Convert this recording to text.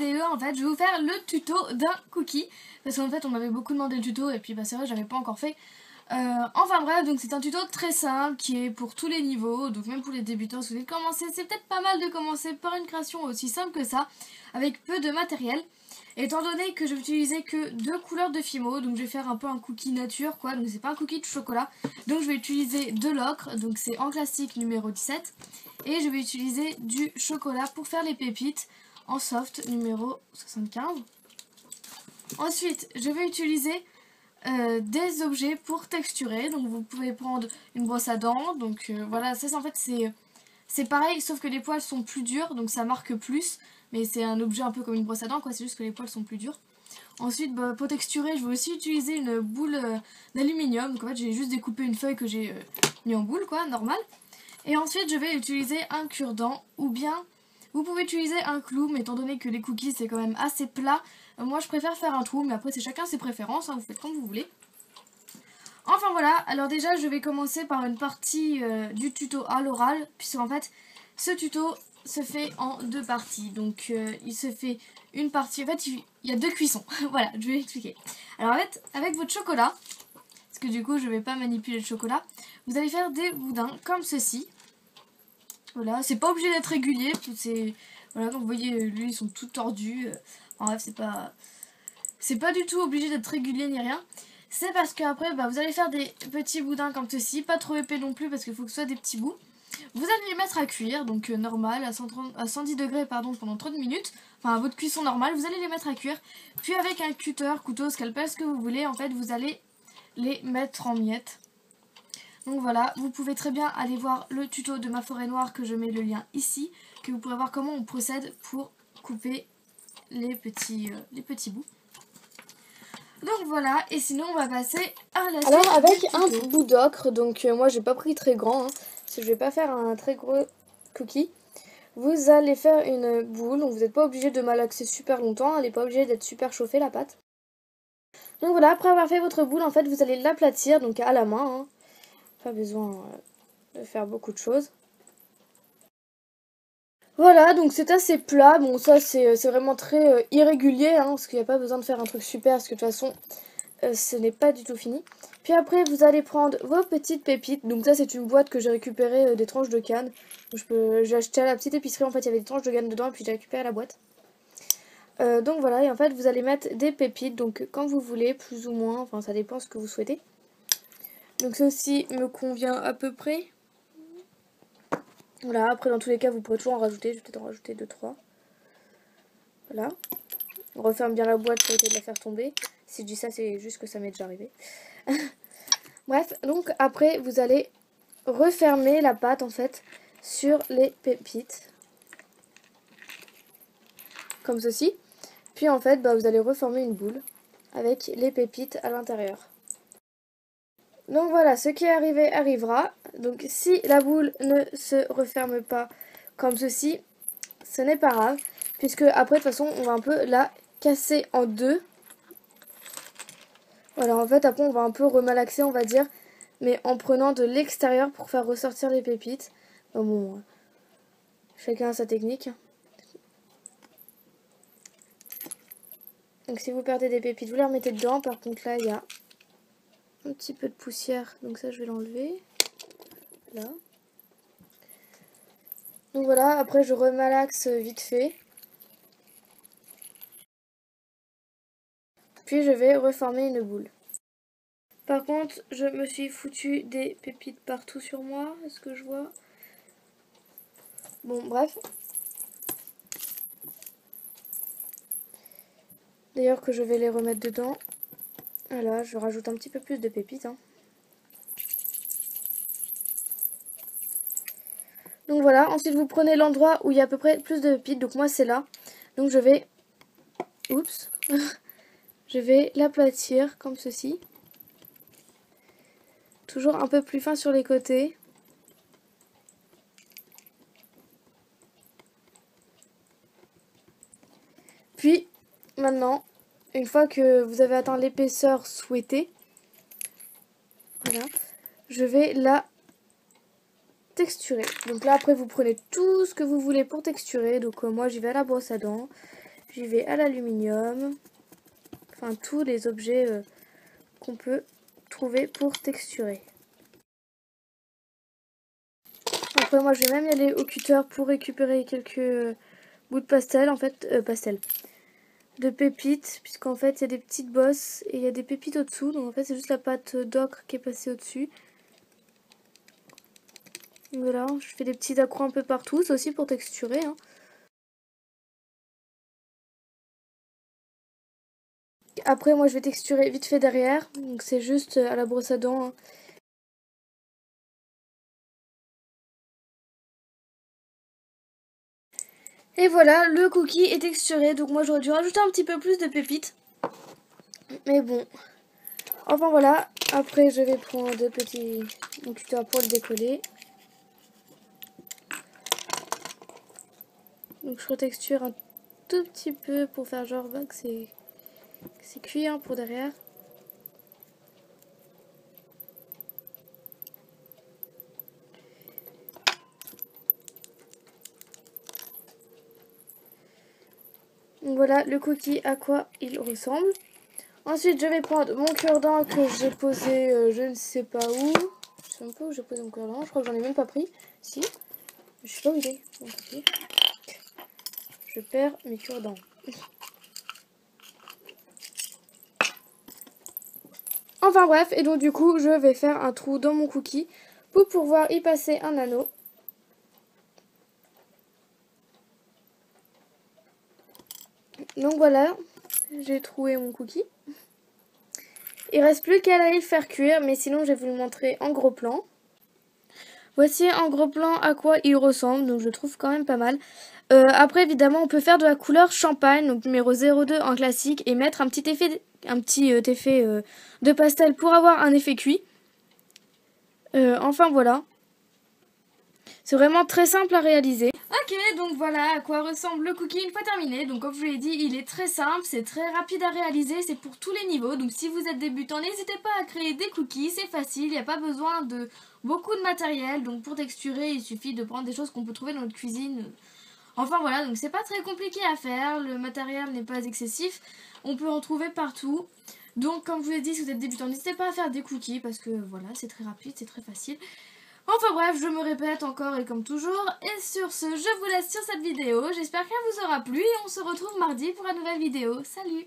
vidéo, en fait, je vais vous faire le tuto d'un cookie. Parce qu'en fait, on m'avait beaucoup demandé le tuto et puis bah c'est vrai, j'avais pas encore fait. Enfin bref, donc c'est un tuto très simple qui est pour tous les niveaux, donc même pour les débutants, si vous voulez commencer, c'est peut-être pas mal de commencer par une création aussi simple que ça, avec peu de matériel. Étant donné que je vais utiliser que 2 couleurs de Fimo, donc je vais faire un peu un cookie nature quoi, donc c'est pas un cookie de chocolat. Donc je vais utiliser de l'ocre, donc c'est en classique numéro 17. Et je vais utiliser du chocolat pour faire les pépites en soft numéro 75. Ensuite, je vais utiliser des objets pour texturer. Donc vous pouvez prendre une brosse à dents. Donc voilà, ça en fait c'est pareil, sauf que les poils sont plus durs, donc ça marque plus. Mais c'est un objet un peu comme une brosse à dents, quoi. C'est juste que les poils sont plus durs. Ensuite, bah, pour texturer, je vais aussi utiliser une boule d'aluminium. Donc en fait, j'ai juste découpé une feuille que j'ai mis en boule, quoi, normal. Et ensuite, je vais utiliser un cure-dent ou bien vous pouvez utiliser un clou, mais étant donné que les cookies c'est quand même assez plat, moi je préfère faire un trou, mais après c'est chacun ses préférences, hein, vous faites comme vous voulez. Enfin voilà, alors déjà je vais commencer par une partie du tuto à l'oral, puisque en fait ce tuto se fait en 2 parties. Donc il se fait une partie, en fait il y a 2 cuissons, voilà, je vais expliquer. Alors en fait, avec votre chocolat, parce que du coup je vais pas manipuler le chocolat, vous allez faire des boudins comme ceci. Voilà, c'est pas obligé d'être régulier, voilà, comme vous voyez, lui ils sont tout tordus. En bref, c'est pas du tout obligé d'être régulier ni rien. C'est parce qu'après, bah, vous allez faire des petits boudins comme ceci, pas trop épais non plus parce qu'il faut que ce soit des petits bouts. Vous allez les mettre à cuire, donc normal, à 110 degrés pardon, pendant 30 minutes. Enfin, à votre cuisson normale, vous allez les mettre à cuire. Puis avec un cutter, couteau, scalpel, ce que vous voulez, en fait, vous allez les mettre en miettes. Donc voilà, vous pouvez très bien aller voir le tuto de ma forêt noire que je mets le lien ici, que vous pourrez voir comment on procède pour couper les petits bouts. Donc voilà, et sinon on va passer à la suite. Alors avec un bout d'ocre, donc moi j'ai pas pris très grand, hein, parce que je vais pas faire un très gros cookie. Vous allez faire une boule, donc vous n'êtes pas obligé de malaxer super longtemps, elle n'est pas obligée d'être super chauffée la pâte. Donc voilà, après avoir fait votre boule, en fait vous allez l'aplatir, donc à la main, hein. Pas besoin de faire beaucoup de choses. Voilà, donc c'est assez plat. Bon, ça c'est vraiment très irrégulier, hein, parce qu'il n'y a pas besoin de faire un truc super, parce que de toute façon, ce n'est pas du tout fini. Puis après, vous allez prendre vos petites pépites. Donc ça, c'est une boîte que j'ai récupérée des tranches de canne. J'ai acheté à la petite épicerie, en fait, il y avait des tranches de canne dedans, et puis j'ai récupéré la boîte. Donc voilà, et en fait, vous allez mettre des pépites, donc quand vous voulez, plus ou moins, enfin ça dépend ce que vous souhaitez. Donc ceci me convient à peu près. Voilà, après dans tous les cas vous pourrez toujours en rajouter, je vais peut-être en rajouter 2-3. Voilà. On referme bien la boîte pour éviter de la faire tomber. Si je dis ça, c'est juste que ça m'est déjà arrivé. Bref, donc après vous allez refermer la pâte en fait sur les pépites. Comme ceci. Puis en fait, bah, vous allez reformer une boule avec les pépites à l'intérieur. Donc voilà, ce qui est arrivé arrivera. Donc si la boule ne se referme pas comme ceci, ce n'est pas grave. Puisque après, de toute façon, on va un peu la casser en deux. Voilà, en fait, après, on va un peu remalaxer, on va dire. Mais en prenant de l'extérieur pour faire ressortir les pépites. Bon, chacun a sa technique. Donc si vous perdez des pépites, vous les remettez dedans. Par contre, là, il y a un petit peu de poussière. Donc ça, je vais l'enlever. Là. Donc voilà, après je remalaxe vite fait. Puis je vais reformer une boule. Par contre, je me suis foutu des pépites partout sur moi. Est-ce que je vois? Bon, bref. D'ailleurs que je vais les remettre dedans. Voilà, je rajoute un petit peu plus de pépites. Hein. Donc voilà, ensuite vous prenez l'endroit où il y a à peu près plus de pépites. Donc moi c'est là. Donc je vais... Oups. Je vais l'aplatir comme ceci. Toujours un peu plus fin sur les côtés. Puis, maintenant, une fois que vous avez atteint l'épaisseur souhaitée, voilà, je vais la texturer. Donc là, après, vous prenez tout ce que vous voulez pour texturer. Donc moi, j'y vais à la brosse à dents. J'y vais à l'aluminium. Enfin, tous les objets qu'on peut trouver pour texturer. Après, moi, je vais même y aller au cutter pour récupérer quelques bouts de pastel, en fait, de pépites, puisqu'en fait, il y a des petites bosses et il y a des pépites au-dessous. Donc, en fait, c'est juste la pâte d'ocre qui est passée au-dessus. Voilà, je fais des petits accros un peu partout, c'est aussi pour texturer, hein. Après, moi, je vais texturer vite fait derrière, donc c'est juste à la brosse à dents, hein. Et voilà, le cookie est texturé, donc moi j'aurais dû rajouter un petit peu plus de pépites. Mais bon, enfin voilà, après je vais prendre mon cutter pour le décoller. Donc je retexture un tout petit peu pour faire genre que c'est cuit, hein, pour derrière. Donc voilà le cookie, à quoi il ressemble. Ensuite je vais prendre mon cure-dent que j'ai posé je ne sais pas où. Je sais même pas où j'ai posé mon cure-dent, je crois que j'en ai même pas pris. Si, je sais pas où il est. Okay. Je perds mes cure-dents. Enfin bref, et donc du coup je vais faire un trou dans mon cookie pour pouvoir y passer un anneau. Donc voilà, j'ai troué mon cookie. Il reste plus qu'à aller le faire cuire, mais sinon je vais vous le montrer en gros plan. Voici en gros plan à quoi il ressemble, donc je trouve quand même pas mal. Après évidemment on peut faire de la couleur champagne, donc numéro 02 en classique, et mettre un petit effet de pastel pour avoir un effet cuit. Enfin voilà. C'est vraiment très simple à réaliser. Ok, donc voilà à quoi ressemble le cookie une fois terminé. Donc comme je vous l'ai dit, il est très simple, c'est très rapide à réaliser, c'est pour tous les niveaux. Donc si vous êtes débutant, n'hésitez pas à créer des cookies, c'est facile, il n'y a pas besoin de beaucoup de matériel. Donc pour texturer, il suffit de prendre des choses qu'on peut trouver dans notre cuisine. Enfin voilà, donc c'est pas très compliqué à faire, le matériel n'est pas excessif, on peut en trouver partout. Donc comme je vous l'ai dit, si vous êtes débutant, n'hésitez pas à faire des cookies parce que voilà, c'est très rapide, c'est très facile. Enfin bref, je me répète encore et comme toujours. Et sur ce, je vous laisse sur cette vidéo. J'espère qu'elle vous aura plu et on se retrouve mardi pour une nouvelle vidéo. Salut!